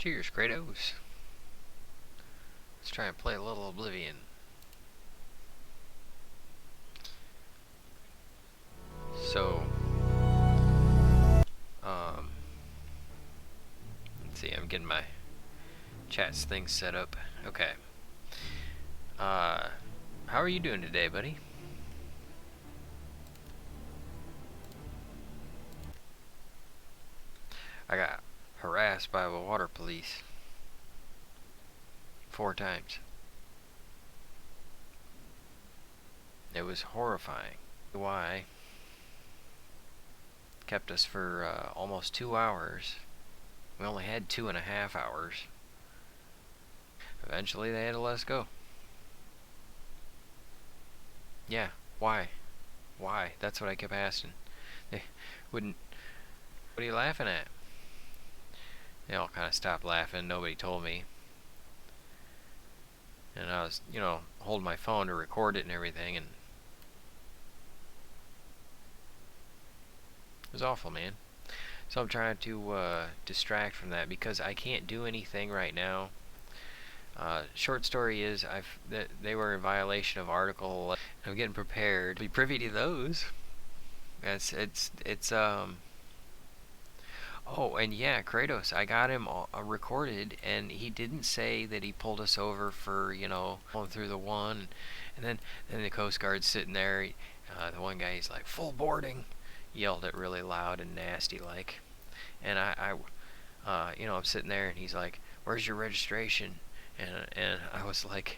Cheers, Kratos. Let's try and play a little Oblivion. So, let's see, I'm getting my chats thing set up. Okay. How are you doing today, buddy? I got harassed by the water police 4 times. It was horrifying. Why? Kept us for almost 2 hours. We only had 2.5 hours. Eventually they had to let us go. Yeah, why? Why? That's what I kept asking. They wouldn't... What are you laughing at? They all kind of stopped laughing. Nobody told me. And I was, holding my phone to record it and everything, and it was awful, man. So I'm trying to distract from that because I can't do anything right now. Short story is they were in violation of Article. I'm getting prepared to be privy to those. Oh, and yeah, Kratos, I got him recorded, and he didn't say that he pulled us over for, going through the one, and then the Coast Guard's sitting there, the one guy, he's like, full boarding, yelled it really loud and nasty like, and I'm sitting there, and he's like, where's your registration? And I was like,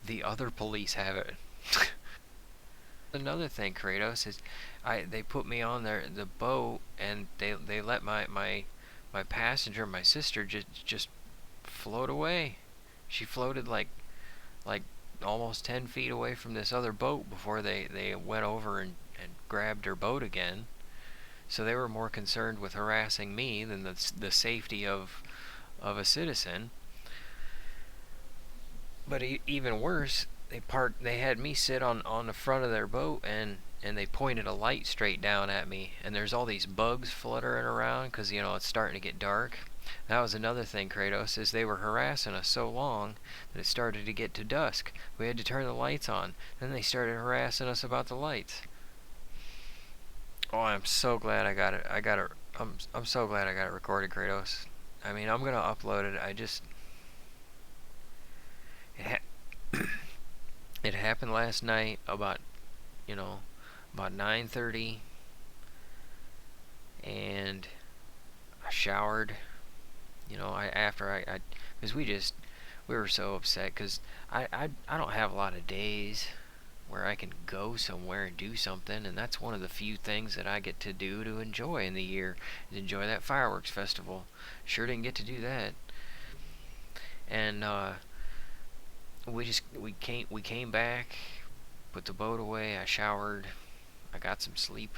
the other police have it. Another thing, Kratos, is they put me on the boat, and they let my passenger, my sister, just float away. She floated like almost 10 feet away from this other boat before they went over and grabbed her boat again. So they were more concerned with harassing me than the safety of a citizen. But even worse, they had me sit on the front of their boat, and they pointed a light straight down at me, and there's all these bugs fluttering around because it's starting to get dark. That was another thing, Kratos, is they were harassing us so long that it started to get to dusk. We had to turn the lights on. Then they started harassing us about the lights. Oh, I'm so glad I got it. I'm so glad I got it recorded, Kratos. I mean, I'm gonna upload it. It happened last night about 9:30, and I showered. Because we were so upset because I don't have a lot of days where I can go somewhere and do something, and that's one of the few things that I get to do to enjoy in the year, is enjoy that fireworks festival. Sure didn't get to do that, and we came back, put the boat away. I showered, I got some sleep.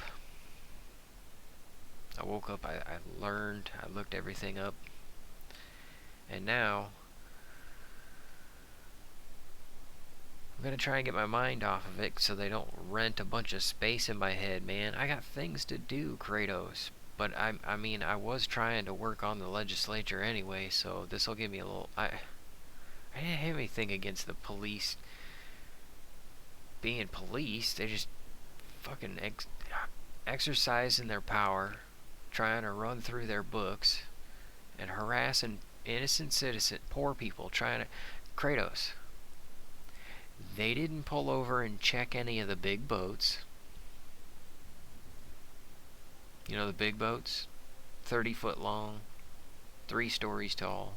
I woke up, I looked everything up, and now I'm gonna try and get my mind off of it so they don't rent a bunch of space in my head, man. I got things to do, Kratos. But I mean, I was trying to work on the legislature anyway, so this will give me a little. I didn't have anything against the police being police. They just fucking exercising their power, trying to run through their books, and harassing innocent citizen, poor people, trying to. Kratos. They didn't pull over and check any of the big boats. The big boats? 30 foot long, 3 stories tall.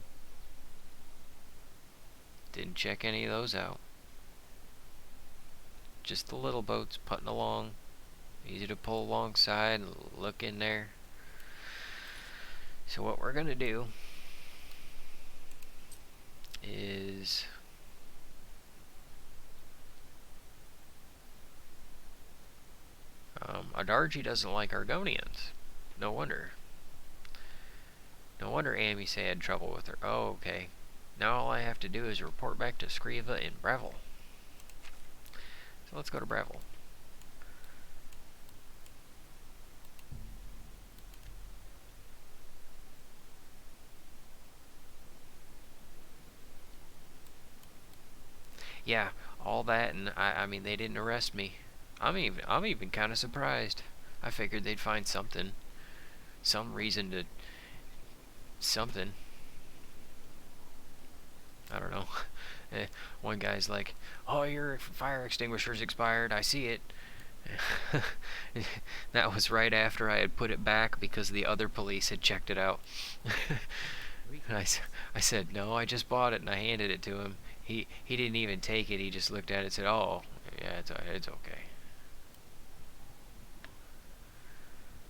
Didn't check any of those out. Just the little boats putting along. Easy to pull alongside and look in there. So what we're going to do is Adarji doesn't like Argonians. No wonder. No wonder Amice had trouble with her. Oh, okay. Now all I have to do is report back to Skriva in Breville. So let's go to Breville. Yeah, all that, and I mean, they didn't arrest me. I'm even kind of surprised. I figured they'd find something, some reason to something. I don't know. One guy's like, "Oh, your fire extinguisher's expired. I see it." That was right after I had put it back because the other police had checked it out. And I said, "No, I just bought it," and I handed it to him. He didn't even take it. He just looked at it and said, "Oh, yeah, it's okay."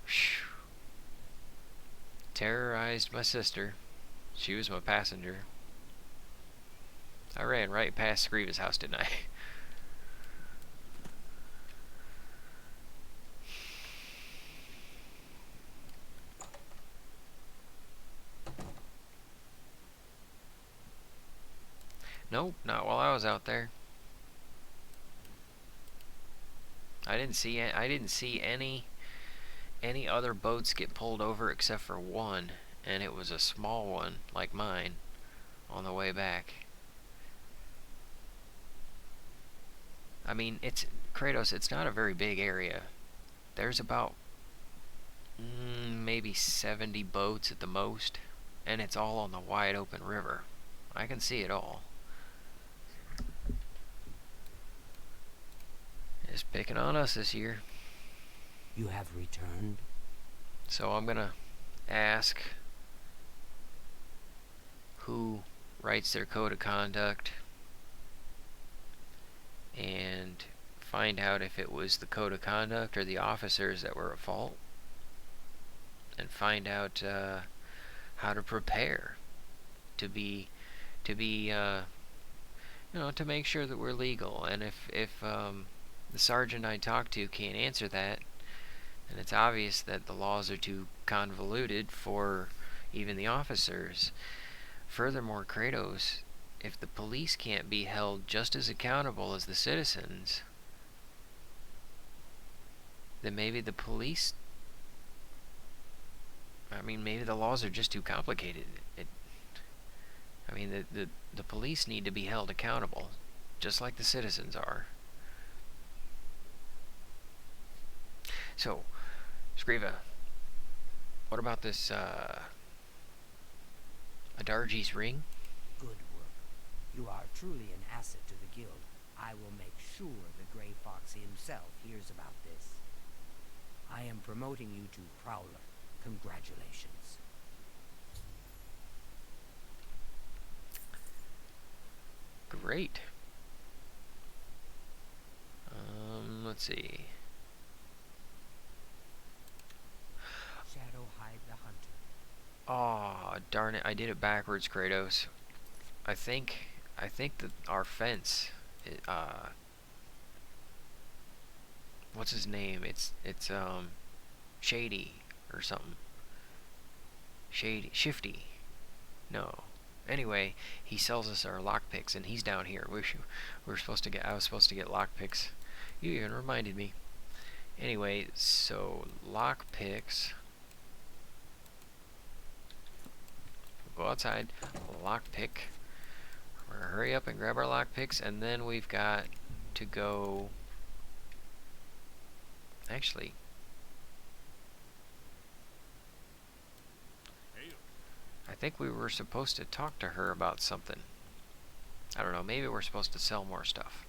Whew. Terrorized my sister. She was my passenger. I ran right past Screeva's house, didn't I? Nope, not while I was out there. I didn't see any other boats get pulled over except for one, and it was a small one like mine on the way back. I mean, it's Kratos, it's not a very big area. There's about maybe 70 boats at the most, and it's all on the wide open river. I can see it all. It's picking on us this year. You have returned? So I'm gonna ask who writes their code of conduct and find out if it was the code of conduct or the officers that were at fault, and find out how to prepare to be to make sure that we're legal. And if the sergeant I talked to can't answer that, and it's obvious that the laws are too convoluted for even the officers. Furthermore, Kratos, if the police can't be held just as accountable as the citizens, then maybe the police, maybe the laws are just too complicated. The police need to be held accountable, just like the citizens are. So, Screeva, what about this, Adarji's ring? Good work. You are truly an asset to the guild. I will make sure the Grey Fox himself hears about this. I am promoting you to Prowler. Congratulations. Great. Let's see. Shadowhide the Hunter. Aw, darn it, I did it backwards, Kratos. I think that our fence, what's his name? It's Shady or something. Shifty. No. Anyway, he sells us our lockpicks, and he's down here. We're supposed to get. I was supposed to get lockpicks. You even reminded me. Anyway, so lockpicks. We'll go outside. Lockpick. We're gonna hurry up and grab our lockpicks, and then we've got to go. Actually, I think we were supposed to talk to her about something. I don't know, maybe we're supposed to sell more stuff.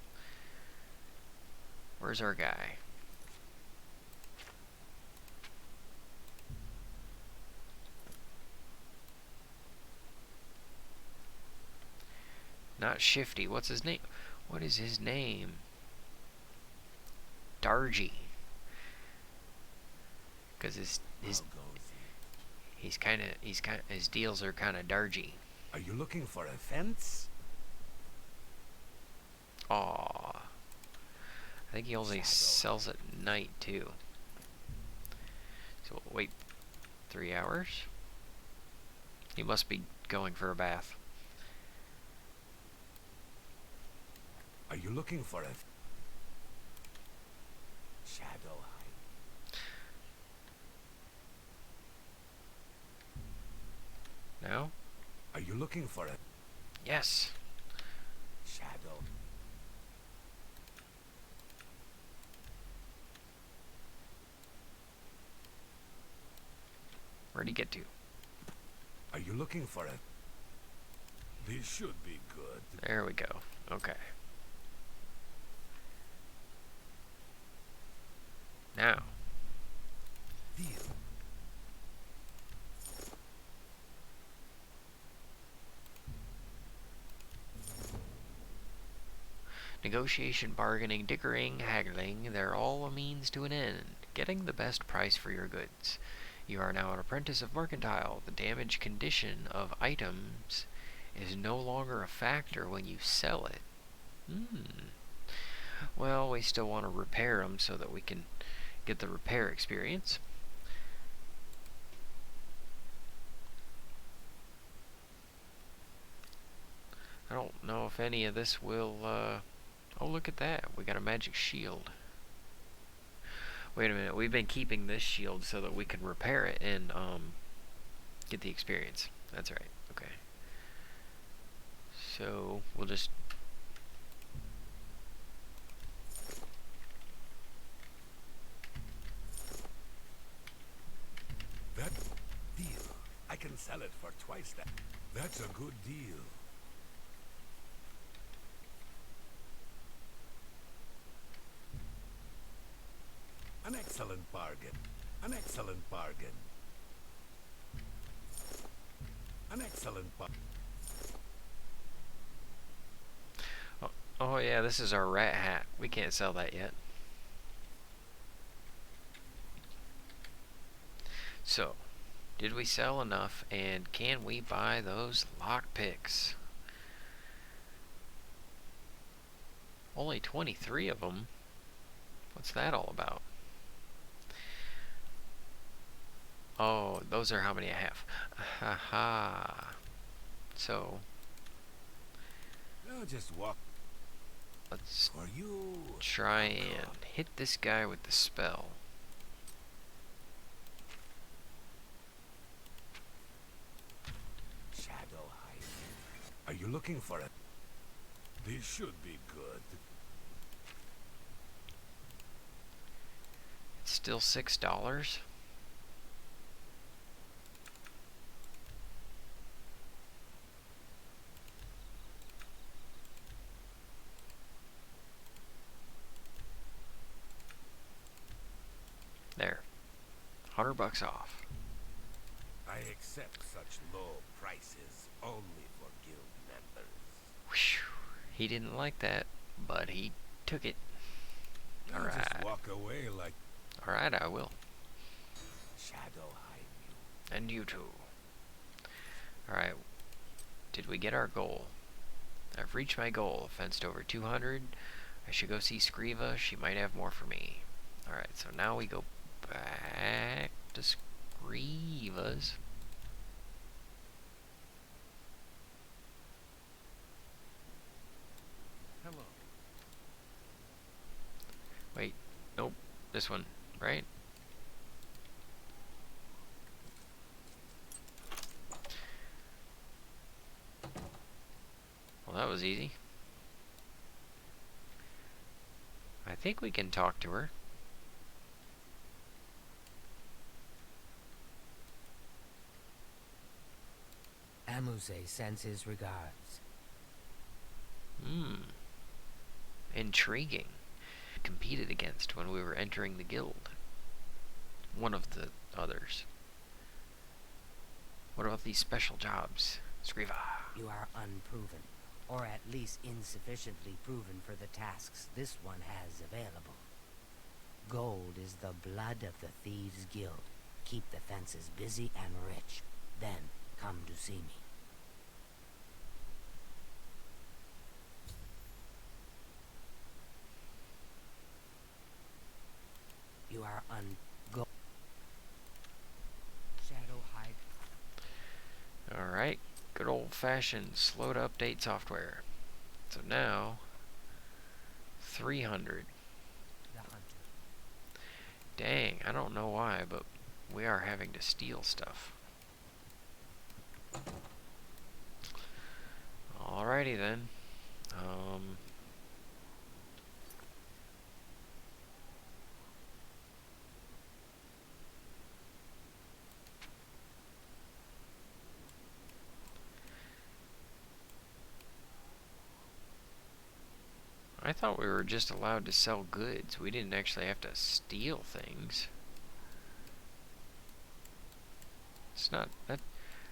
Where's our guy? Not Shifty. What's his name? What is his name? Darji. Because his deals are kind of dargy. Are you looking for a fence? Aww. I think he only sells at night too. So wait 3 hours? He must be going for a bath. Are you looking for a Shadowhide? No? Are you looking for a Yes. shadow? Where'd he get to? Are you looking for a... This should be good. There we go. Okay. Now. Deal. Negotiation, bargaining, dickering, haggling, they're all a means to an end. Getting the best price for your goods. You are now an apprentice of mercantile. The damaged condition of items is no longer a factor when you sell it. Well, we still want to repair them so that we can get the repair experience. I don't know if any of this will, oh, look at that. We got a magic shield. Wait a minute. We've been keeping this shield so that we can repair it and, get the experience. That's right. Okay. So, we'll just... That deal. I can sell it for twice that. That's a good deal. An excellent bargain. An excellent bargain. An excellent bargain. Oh yeah, this is our rat hat. We can't sell that yet. So, did we sell enough, and can we buy those lockpicks? Only 23 of them. What's that all about? Oh, those are how many I have. Haha. So, No, just walk. let's For you. try and hit this guy with the spell. Shadow hide. Are you looking for it? This should be good. It's still $6. There. $100 off. I accept such low prices only for guild members. Whew. He didn't like that, but he took it. Now Alright. just walk away like Alright, I will. shadow hide you. And you too. Alright. Did we get our goal? I've reached my goal. Fenced over 200. I should go see Scriva. She might have more for me. Alright, so now we go back to Scriva's. Hello. Wait. Nope. This one, right? Well, that was easy. I think we can talk to her. Amuse sends his regards. Intriguing. Competed against when we were entering the guild. One of the others. What about these special jobs? Scriva. You are unproven, or at least insufficiently proven for the tasks this one has available. Gold is the blood of the Thieves' Guild. Keep the fences busy and rich. Then come to see me. You are go. Shadow hide. Alright. Good old-fashioned slow to update software. So now 300. The hunter. Dang, I don't know why, but we are having to steal stuff. Alrighty then. I thought we were just allowed to sell goods. We didn't actually have to steal things. It's not that.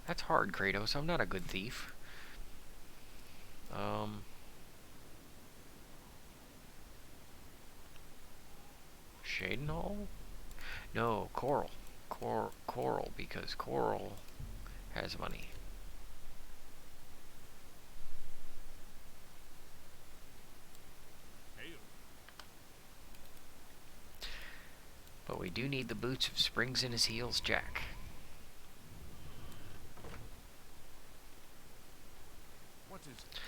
That's hard, Kratos. I'm not a good thief. Shadenhall? No, Coral. Coral, because Coral has money. But we do need the boots of springs in his heels, Jack. What is it?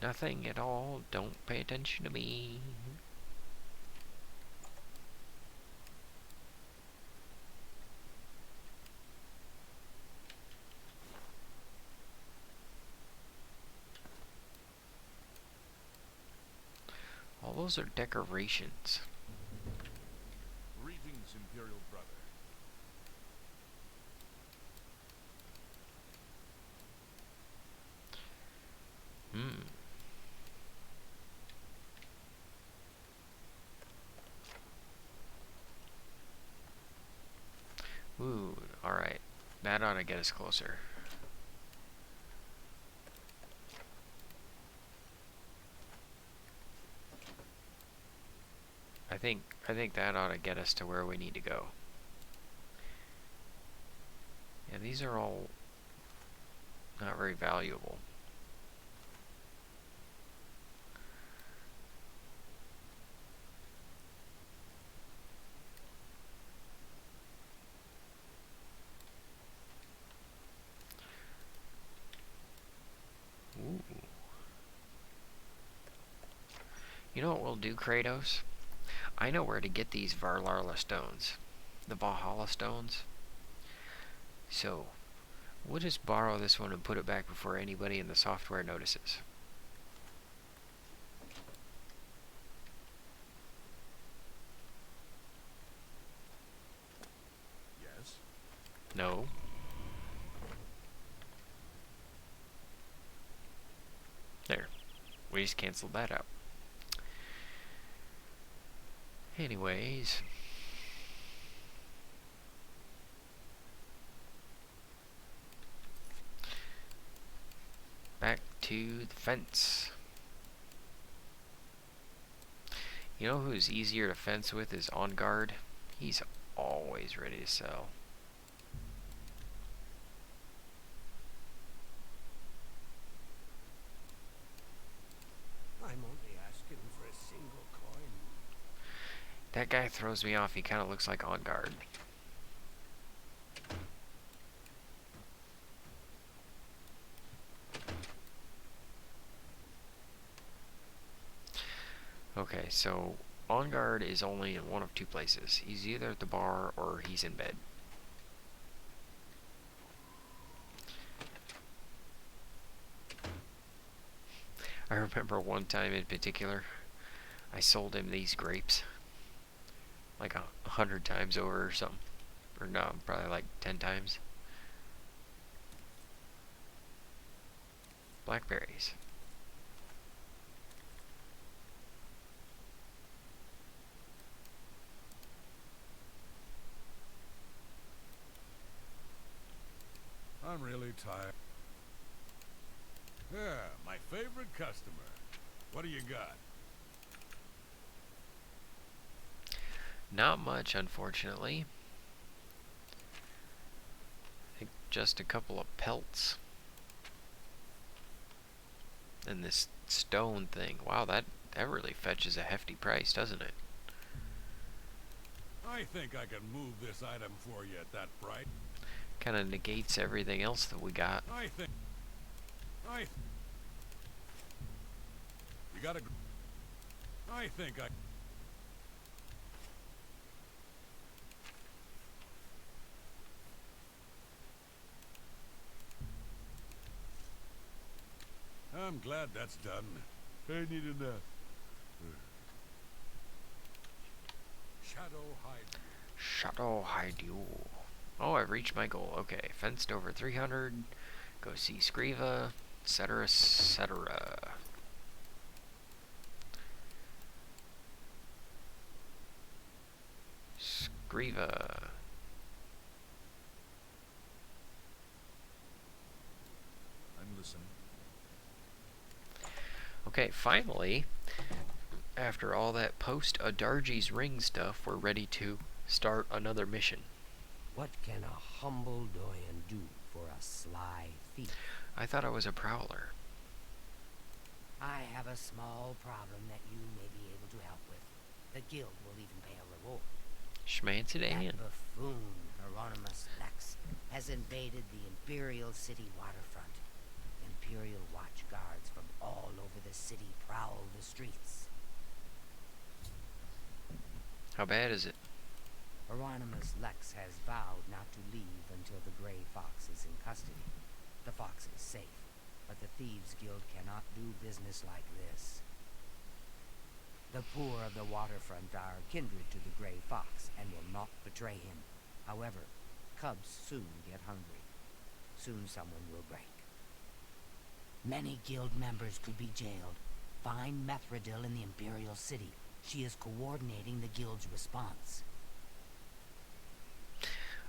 Nothing at all. Don't pay attention to me. All those are decorations. Greetings, Imperial brother. Ooh, alright. That ought to get us closer. I think that ought to get us to where we need to go. Yeah, these are all not very valuable. Ooh. You know what we'll do, Kratos? I know where to get these Varlarla stones. The Valhalla stones. So, we'll just borrow this one and put it back before anybody in the software notices. Yes? No. There. We just canceled that out. Anyways. Back to the fence. You know who's easier to fence with is On Guard. He's always ready to sell. I'm only asking for a single coin. That guy throws me off. He kind of looks like On Guard. Okay, so On Guard is only in one of two places. He's either at the bar or he's in bed. I remember one time in particular, I sold him these grapes like 100 times over or something. Or no, probably like 10 times. Blackberries. I'm really tired. Yeah, my favorite customer. What do you got? Not much, unfortunately. I think just a couple of pelts. And this stone thing. Wow, that really fetches a hefty price, doesn't it? I think I can move this item for you at that price. Kind of negates everything else that we got. You gotta... I think I... I'm glad that's done. I need enough. Shadow hide you. Shadow hide you. Oh, I've reached my goal. Okay, fenced over 300. Go see Scriva, etc., etc. Grieva. I'm listening. Okay, finally, after all that post-Adargi's ring stuff, we're ready to start another mission. What can a humble doyen do for a sly thief? I thought I was a prowler. I have a small problem that you may be able to help with. The guild will even pay a reward. Schmancidanian. That buffoon, Hieronymus Lex, has invaded the Imperial City waterfront. Imperial watch guards from all over the city prowl the streets. How bad is it? Hieronymus Lex has vowed not to leave until the Grey Fox is in custody. The fox is safe, but the Thieves' Guild cannot do business like this. The poor of the waterfront are kindred to the Grey Fox and will not betray him. However, cubs soon get hungry. Soon someone will break. Many guild members could be jailed. Find Methredil in the Imperial City. She is coordinating the guild's response.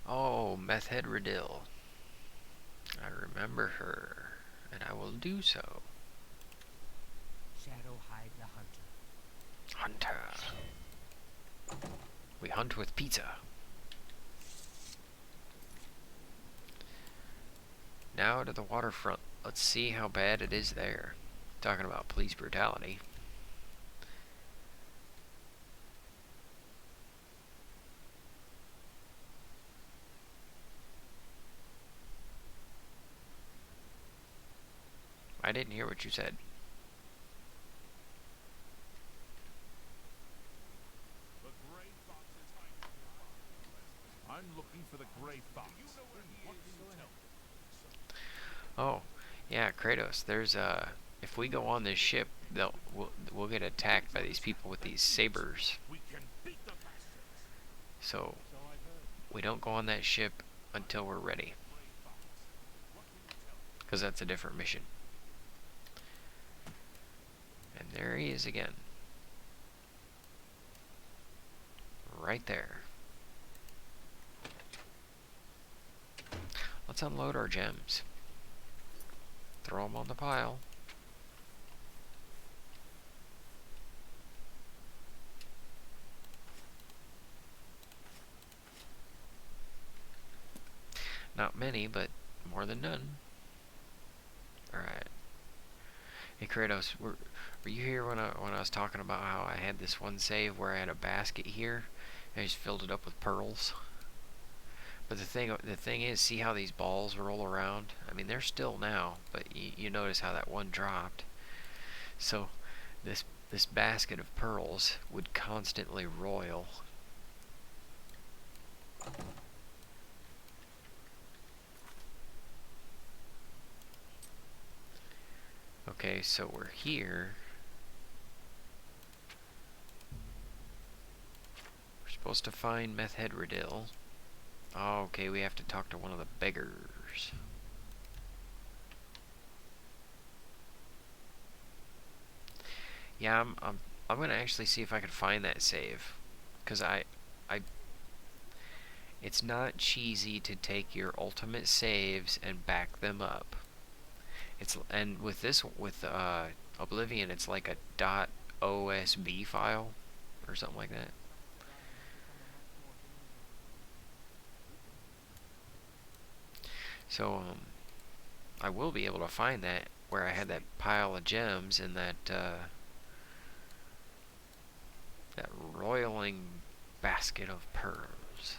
Oh, Methedredil. I remember her, and I will do so. Shadowhide the Hunter. Hunter. We hunt with pizza. Now to the waterfront. Let's see how bad it is there. Talking about police brutality. I didn't hear what you said. The Grey Fox is hiding nearby. I'm looking for the Grey Fox. What can you tell me? Oh, yeah, Kratos. There's if we go on this ship, we'll get attacked by these people with these sabers. We can beat the bastards. So So I heard. we don't go on that ship until we're ready, Grey Fox. What can you tell me? because that's a different mission. And there he is again. Right there. Let's unload our gems. Throw them on the pile. Not many, but more than none. Alright. Hey Kratos, were you here when I was talking about how I had this one save where I had a basket here and I just filled it up with pearls? But the thing is, see how these balls roll around? I mean, they're still now, but you notice how that one dropped. So this basket of pearls would constantly roil. Okay, so we're here. We're supposed to find Methedredil. Oh, okay, we have to talk to one of the beggars. Yeah, I'm gonna actually see if I can find that save, cause it's not cheesy to take your ultimate saves and back them up. And with Oblivion, it's like a .osb file or something like that. So I will be able to find that where I had that pile of gems and that roiling basket of pearls.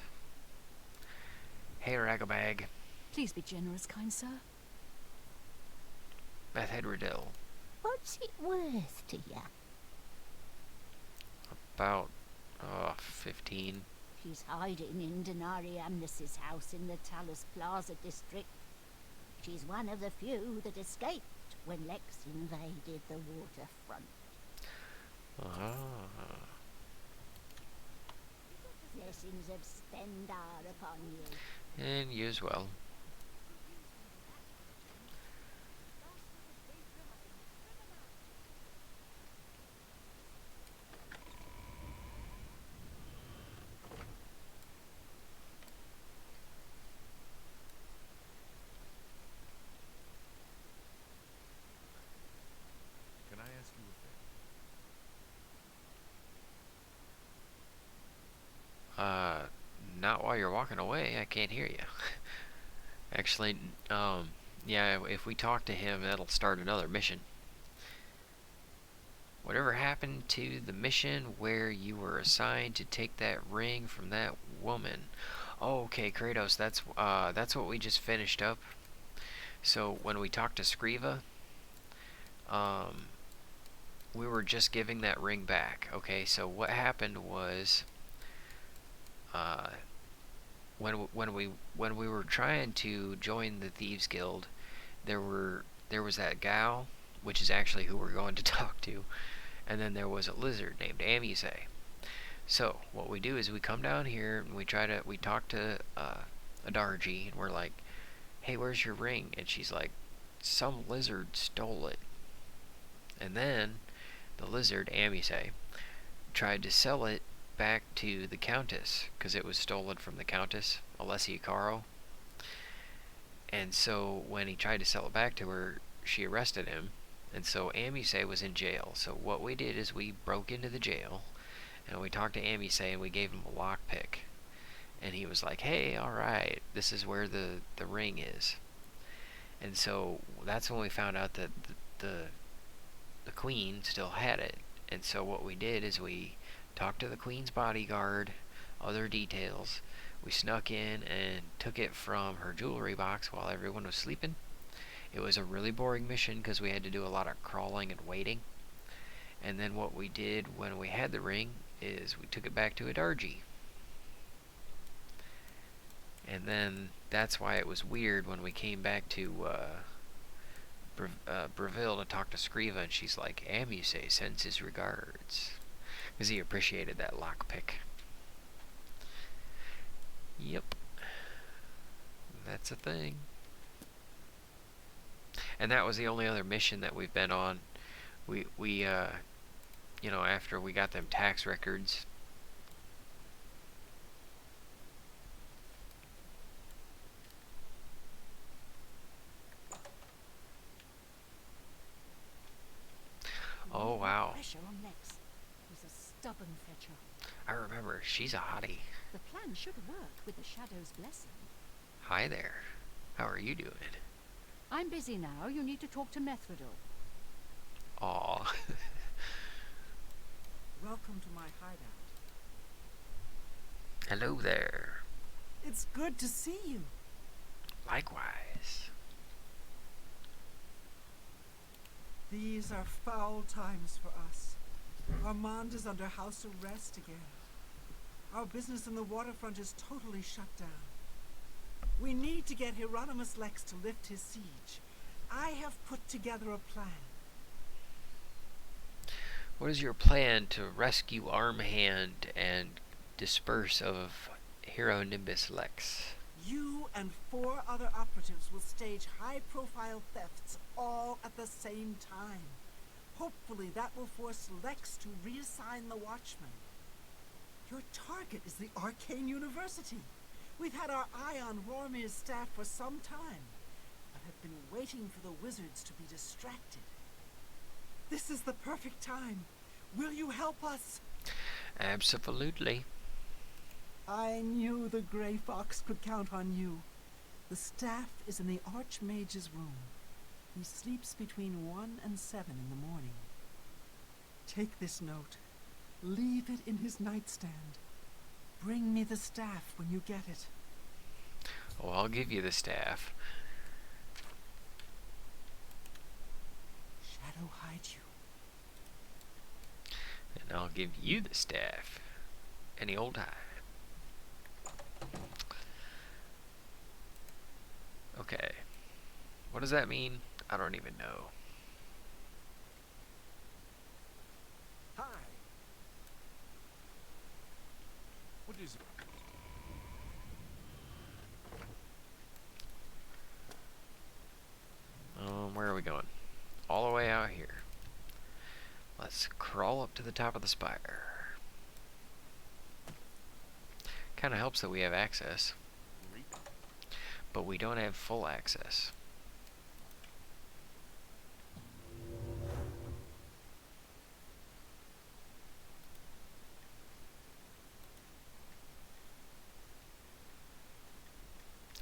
Hey, Ragabag. Please be generous, kind sir. Methedredil. What's it worth to ya? About 15. She's hiding in Denari Amnes's house in the Talus Plaza district. She's one of the few that escaped when Lex invaded the waterfront. Ah. Blessings of Stendar upon you. And you as well. while you're walking away, I can't hear you. Actually, yeah, if we talk to him, that'll start another mission. Whatever happened to the mission where you were assigned to take that ring from that woman? Oh, okay, Kratos, that's what we just finished up. So when we talked to Skriva, we were just giving that ring back. Okay, so what happened was, when we were trying to join the Thieves Guild, there was that gal, which is actually who we're going to talk to, and then there was a lizard named Amuse. So what we do is we come down here and we talk to Adarji, and we're like, hey, where's your ring? And she's like, some lizard stole it. And then the lizard, Amuse, tried to sell it back to the Countess, because it was stolen from the Countess, Alessia Caro. And so when he tried to sell it back to her, she arrested him. And so Amuse was in jail. So what we did is we broke into the jail, and we talked to Amuse, and we gave him a lockpick. And he was like, hey, alright, this is where the ring is. And so that's when we found out that the queen still had it. And so what we did is we talked to the queen's bodyguard, other details. We snuck in and took it from her jewelry box while everyone was sleeping. It was a really boring mission because we had to do a lot of crawling and waiting. And then what we did when we had the ring is we took it back to Adarji. And then that's why it was weird when we came back to Breville to talk to Skriva, and she's like, Amuse sends his regards. Because he appreciated that lockpick. Yep. That's a thing. And that was the only other mission that we've been on. We you know, after we got them tax records. Oh, wow. Pressure on Lex. He's a stubborn fetcher. I remember, she's a hottie. The plan should work with the Shadow's blessing. Hi there. How are you doing? I'm busy now. You need to talk to Methridel. Aw. Welcome to my hideout. Hello there. It's good to see you. Likewise. These are foul times for us. Armand is under house arrest again. Our business in the waterfront is totally shut down. We need to get Hieronymus Lex to lift his siege. I have put together a plan. What is your plan to rescue Armhand and disperse of Hero Nimbus Lex? You and 4 other operatives will stage high-profile thefts all at the same time. Hopefully that will force Lex to reassign the Watchmen. Your target is the Arcane University. We've had our eye on Rormir's staff for some time, but have been waiting for the wizards to be distracted. This is the perfect time. Will you help us? Absolutely. I knew the Grey Fox could count on you. The staff is in the Archmage's room. He sleeps between 1 and 7 in the morning. Take this note. Leave it in his nightstand. Bring me the staff when you get it. Oh, I'll give you the staff. Shadow hide you. And I'll give you the staff. Any old time. Okay. What does that mean? I don't even know. Hi. What is it? Where are we going? All the way out here. Let's crawl up to the top of the spire. Kinda helps that we have access. But we don't have full access.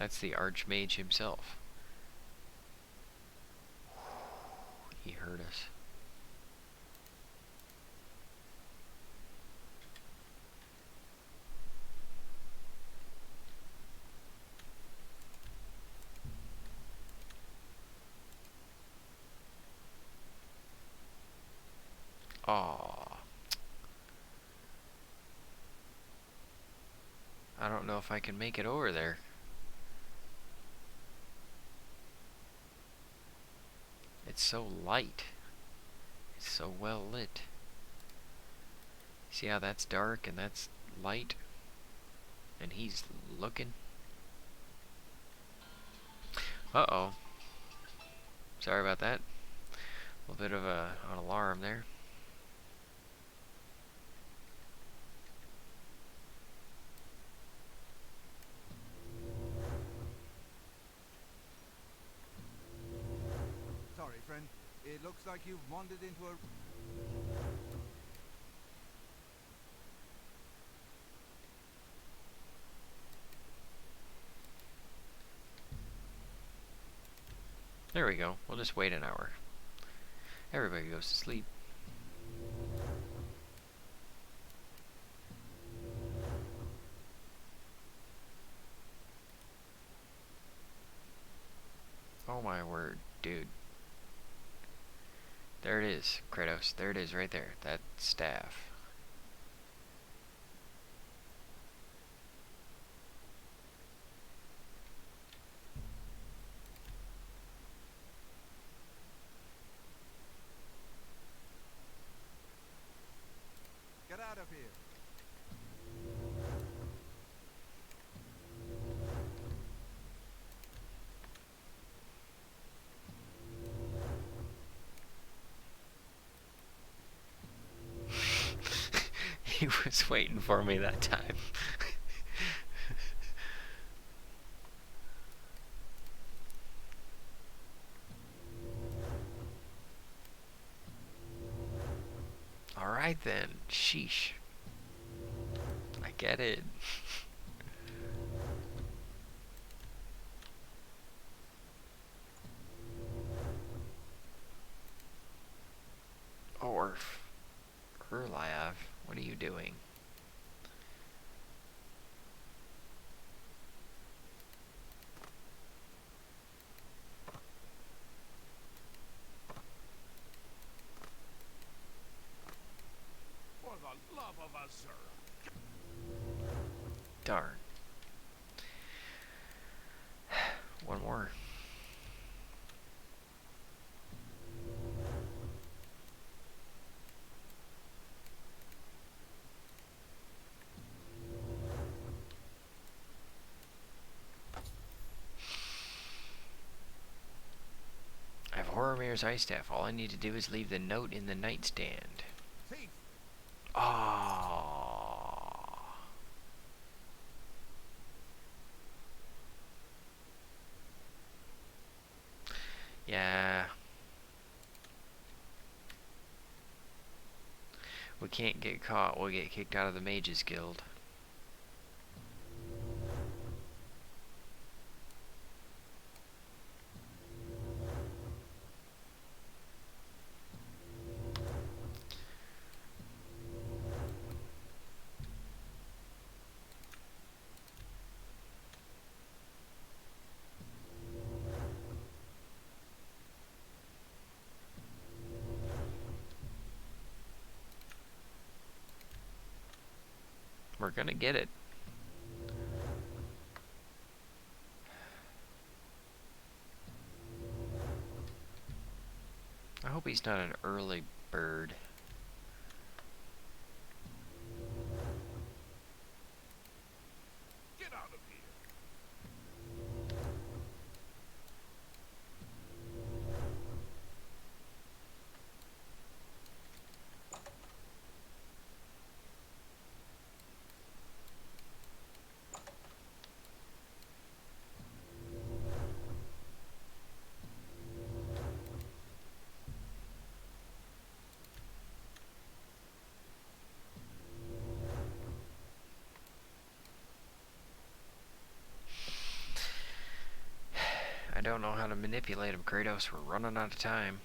That's the Archmage himself. He heard us. Aww. I don't know if I can make it over there. It's so light. It's so well lit. See how that's dark and that's light? And he's looking. Uh-oh. Sorry about that. A little bit of an alarm there. Sorry, friend. It looks like you've wandered into a... There we go. We'll just wait an hour. Everybody goes to sleep. Oh my word, dude. There it is, Kratos. There it is right there. That staff. Get out of here. He was waiting for me that time. Alright then. Sheesh. I get it. Orf. Erliav, what are you doing? For the love of Azura. Darn. One more. I have Horomir's ice staff. All I need to do is leave the note in the nightstand. Thief! Ah. Yeah. We can't get caught. We'll get kicked out of the Mages Guild. We're gonna get it. I hope he's not an early bird. Get out of here. I don't know how to manipulate him, Kratos. We're running out of time.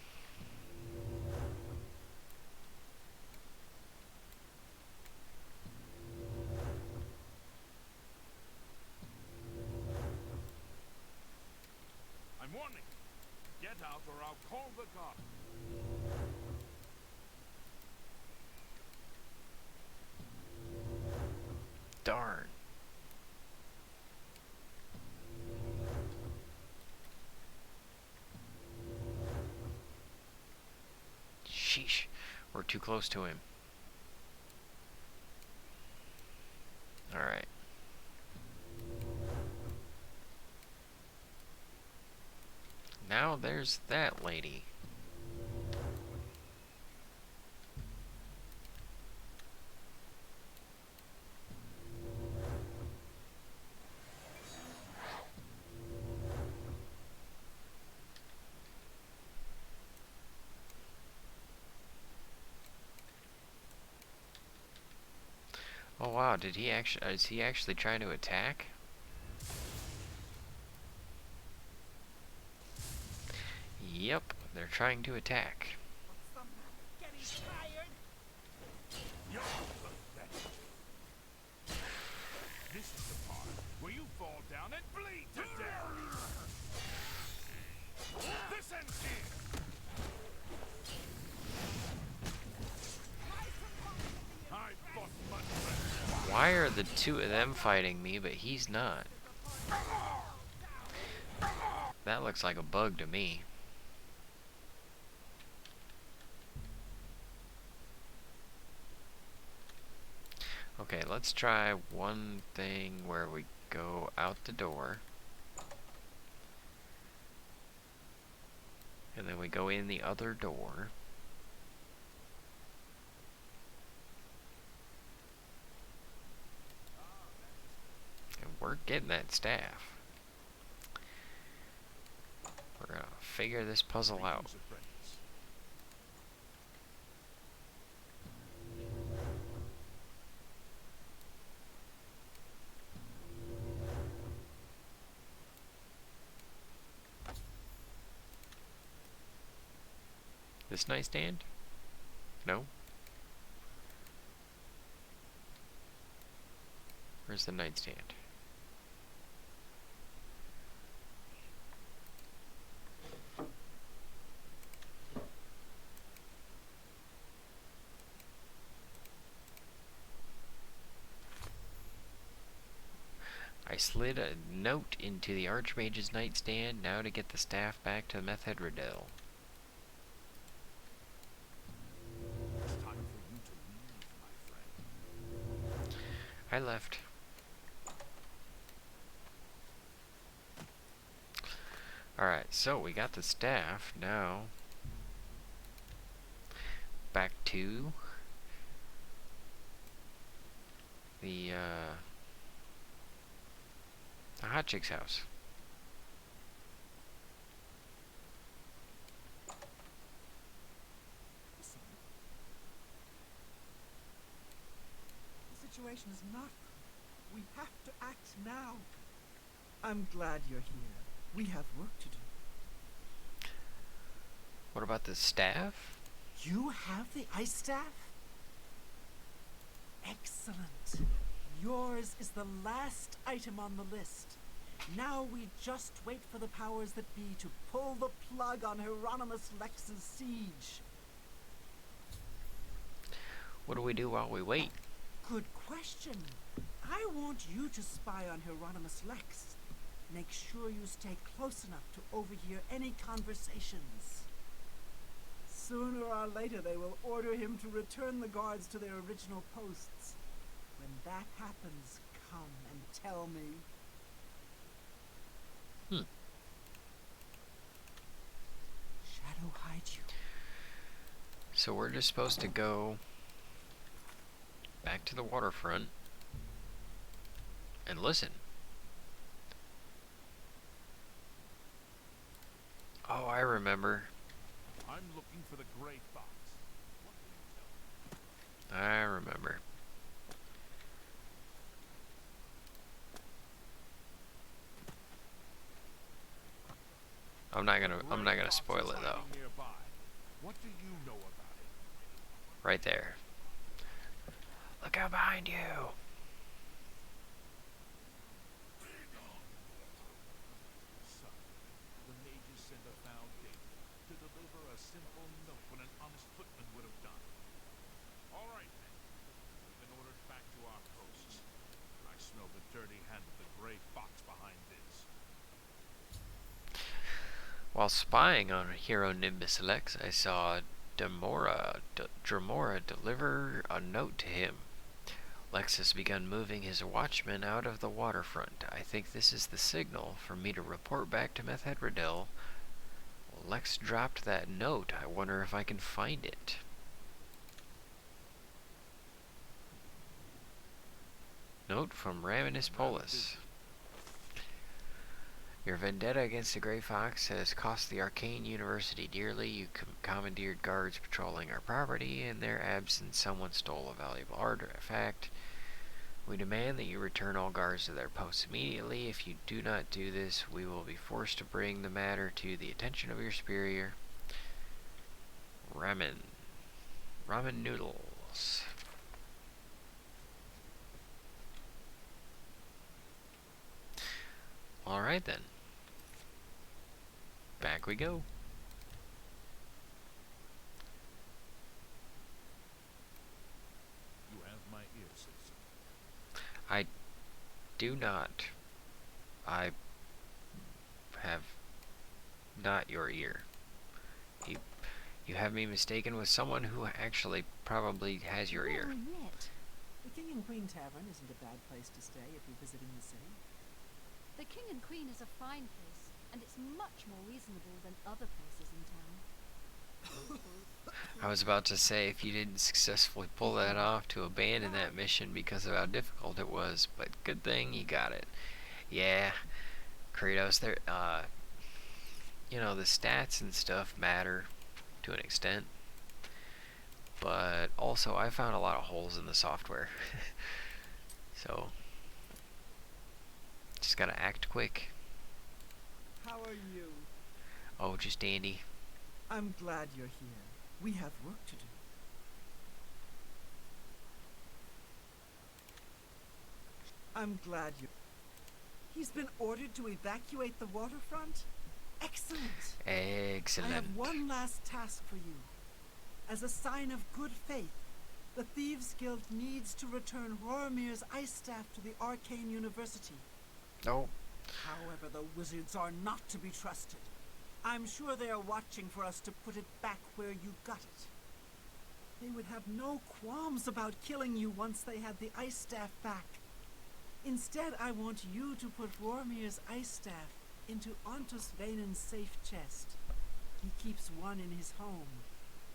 I'm warning you. Get out or I'll call the guard. Darn. Sheesh. We're too close to him. Alright. Now there's that lady. Oh wow, did he actually, is he actually trying to attack? Yep, they're trying to attack. What's the matter? Getting tired? You're pathetic. This is the part where you fall down and bleed to death. This ends here. I fought much better. Why are the two of them fighting me, but he's not? That looks like a bug to me. Okay, let's try one thing where we go out the door. And then we go in the other door. And we're getting that staff. We're gonna figure this puzzle out. Greetings, apprentice. This nightstand? No? Where's the nightstand? I slid a note into the Archmage's nightstand, now to get the staff back to Methedradel. It's time for you to leave, my friend. I left. Alright, so we got the staff, now back to the hot chick's house. Listen. The situation is not good. We have to act now. I'm glad you're here. We have work to do. What about the staff? You have the ice staff? Excellent. Yours is the last item on the list. Now we just wait for the powers that be to pull the plug on Hieronymus Lex's siege. What do we do while we wait? Good question. I want you to spy on Hieronymus Lex. Make sure you stay close enough to overhear any conversations. Sooner or later they will order him to return the guards to their original posts. When that happens, come and tell me. Shadow hide you. So we're just supposed to go back to the waterfront and listen. Oh, I remember. I'm looking for the gray fox. What can you tell me? I remember. I'm not gonna spoil it though. Nearby. What do you know about it? Right there. Look out behind you. Son, the mages sent a foul David to deliver a simple note when an honest footman would have done. All right, then. We've been ordered back to our posts. I smell the dirty hand of the gray fox behind this. While spying on Hero Nimbus Lex, I saw Dramora deliver a note to him. Lex has begun moving his watchmen out of the waterfront. I think this is the signal for me to report back to Methedradel. Lex dropped that note. I wonder if I can find it. Note from Raminus Polus. Your vendetta against the Grey Fox has cost the Arcane University dearly. You commandeered guards patrolling our property. In their absence, someone stole a valuable artifact. We demand that you return all guards to their posts immediately. If you do not do this, we will be forced to bring the matter to the attention of your superior. Ramen noodles. Alright then. Back we go. You have my ear, citizen. I do not. I have not your ear. You have me mistaken with someone who actually probably has your ear. Oh, yet. The King and Queen Tavern isn't a bad place to stay if you're visiting the city. The King and Queen is a fine place, and it's much more reasonable than other places in town. I was about to say, if you didn't successfully pull that off, to abandon that mission because of how difficult it was, but good thing you got it. Yeah, Kratos, there, you know, the stats and stuff matter to an extent, but also I found a lot of holes in the software. So, just gotta act quick. How are you? Oh, just dandy. I'm glad you're here. We have work to do. I'm glad you... He's been ordered to evacuate the waterfront? Excellent! Excellent. I have one last task for you. As a sign of good faith, the Thieves' Guild needs to return Roromir's ice staff to the Arcane University. Oh, However, the wizards are not to be trusted. I'm sure they are watching for us to put it back where you got it. They would have no qualms about killing you once they had the ice staff back. Instead, I want you to put Roromir's ice staff into Ontus Vaynon's safe chest. He keeps one in his home.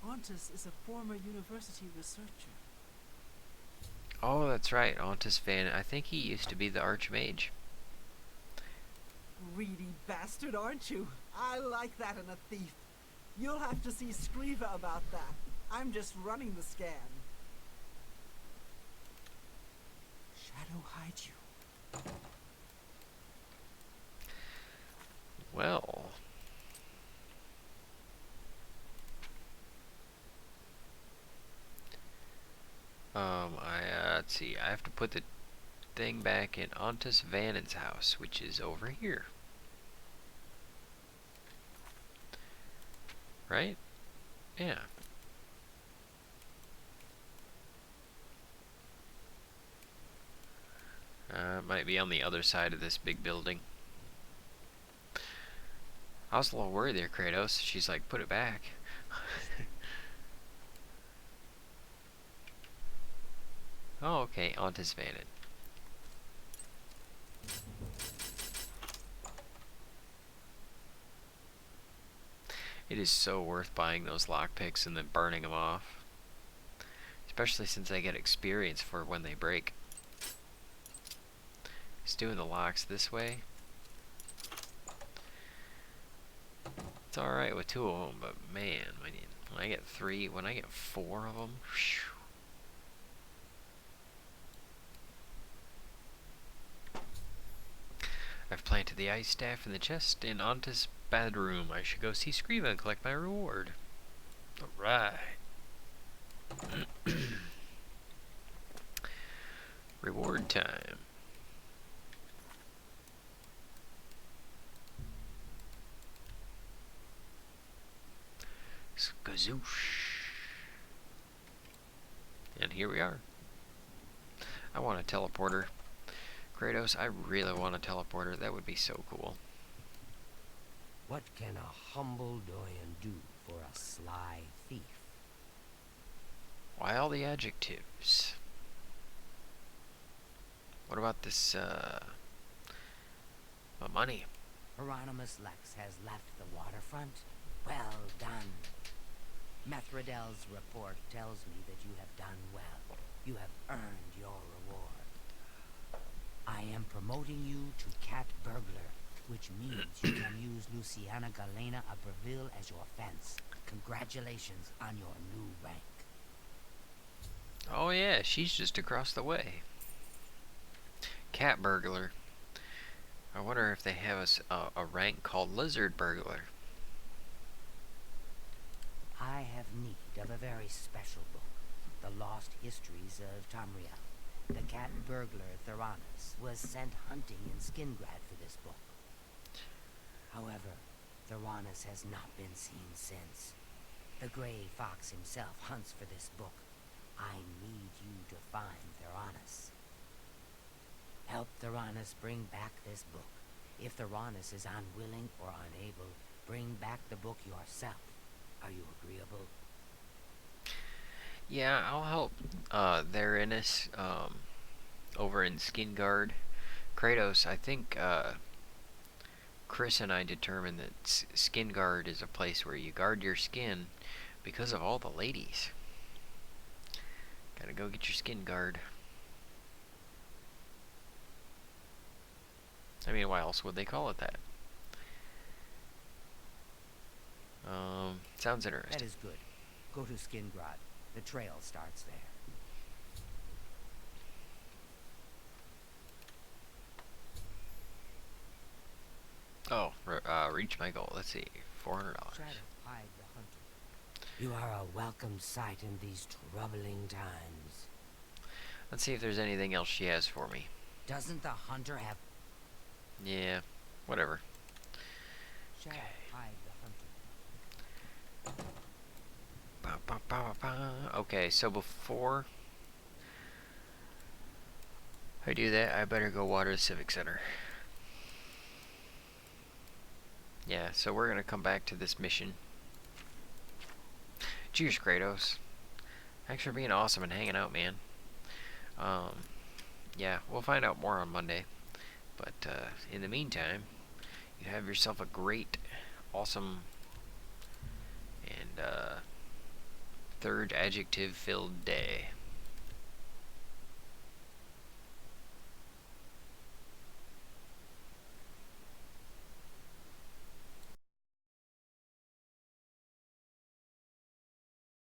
Ontus is a former university researcher. oh, that's right, Ontus Van. I think he used to be the Archmage. Greedy bastard, aren't you? I like that in a thief. You'll have to see Scriva about that. I'm just running the scan. Shadow hide you. Well, let's see. I have to put the thing back in Ontus Vanon's house, which is over here. Right? Yeah. It might be on the other side of this big building. I was a little worried there, Kratos. She's like, put it back. Oh, okay, Ontus Vanon. It is so worth buying those lockpicks and then burning them off. Especially since I get experience for when they break. Just doing the locks this way. It's alright with 2 of them, but man, when I get 3, when I get 4 of them, whew. I've planted the ice staff in the chest in Ontus bathroom. I should go see Scriva and collect my reward. Alright. Reward time. Skazoosh. And here we are. I want a teleporter. Kratos, I really want a teleporter. That would be so cool. What can a humble doyen do for a sly thief? Why all the adjectives? What about this, money? Hieronymus Lex has left the waterfront? Well done. Methradel's report tells me that you have done well. You have earned your reward. I am promoting you to Cat Burglar, which means you can use Luciana Galena Abreville as your fence. Congratulations on your new rank. Oh yeah, she's just across the way. Cat Burglar. I wonder if they have a rank called Lizard Burglar. I have need of a very special book, The Lost Histories of Tamriel. The cat burglar Theranos was sent hunting in Skingrad for this book. However, Theranos has not been seen since. The Grey Fox himself hunts for this book. I need you to find Theranos. Help Theranos bring back this book. If Theranos is unwilling or unable, bring back the book yourself. Are you agreeable? Yeah, I'll help Theranos over in Skingard. Kratos, I think Chris and I determined that Skingard is a place where you guard your skin because of all the ladies. Gotta go get your skin guard. I mean, why else would they call it that? Sounds interesting. That is good. Go to Skingrad. The trail starts there. Oh, reach my goal. Let's see, $400. Shadow Hide the Hunter. You are a welcome sight in these troubling times. Let's see if there's anything else she has for me. Doesn't the hunter have... Yeah, whatever. Shadow Hide the Hunter. Ba, ba, ba, ba. Okay, so before I do that, I better go water the Civic Center. Yeah, so we're gonna come back to this mission. Cheers, Kratos. Thanks for being awesome and hanging out, man. Yeah, we'll find out more on Monday. But in the meantime, you have yourself a great, awesome, and third adjective-filled day.